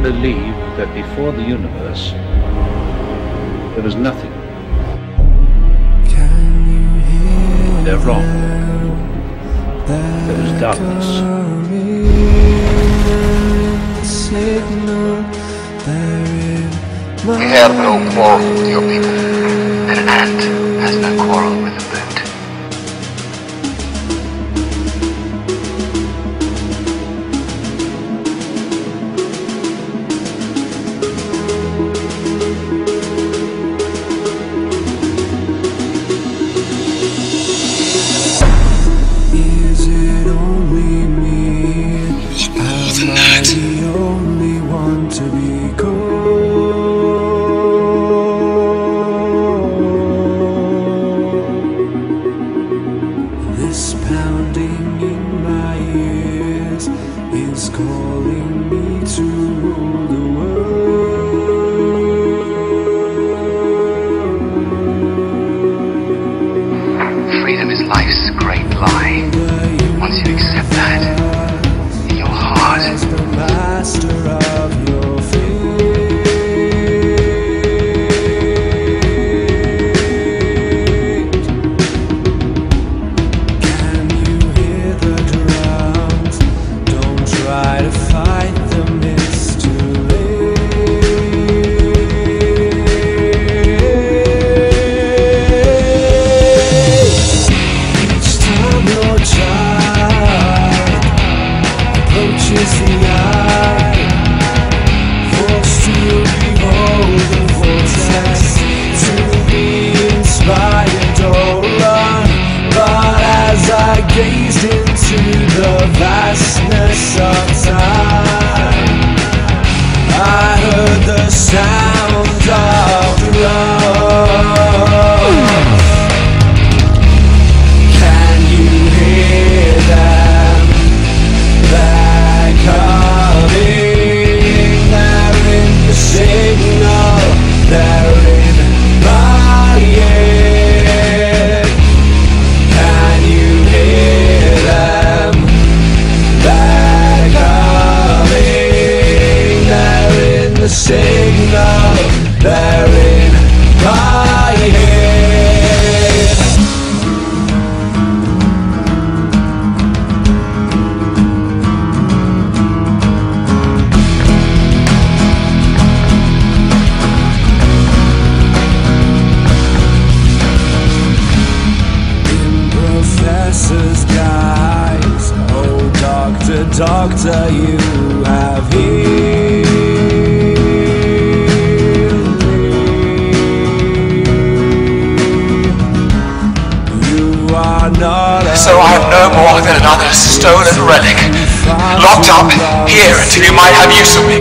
Some believe that before the universe, there was nothing. They're wrong. There was darkness. We have no quarrel with your people. An ant has no quarrel with a bird. Is it only me? Am I the only one to be cold? This pounding in my ears is calling me to rule the world. Freedom is life's great lie. Once you accept that, in your heart, As the master of your fate, can you hear the drums? Don't try to fight them, it's too late. Each time your child approaches the eye, forced to behold the vortex, to be inspired or run. But as I gazed into the vastness of time, I heard the sound of love. Can you hear them? They're coming, they're in the signal, they're in my ear. Can you hear them? They're coming, they're in the signal, they're in my ear. In professor's guise, oh doctor, doctor, you have healed me. You are not so I am no more than another stolen relic, locked up here until you might have use of me.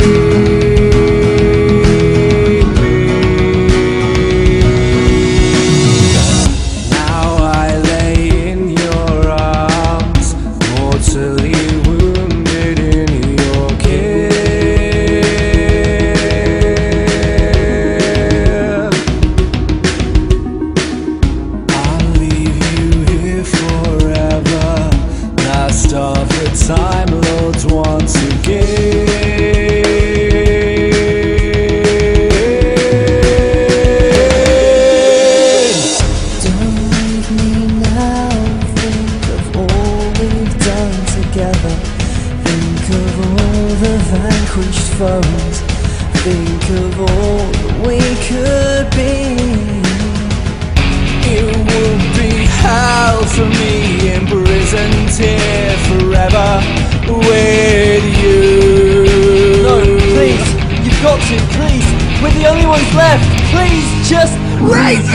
Now I lay in your arms, mortally wounded in your care. I'll leave you here forever, last of the Time Lords once again. Don't leave me now, think of all we've done together. Think of all the vanquished foes, think of all that we could be. It would be hell for me, imprisoned here forever with you. No, please, you've got to, please. We're the only ones left. Please, just regenerate!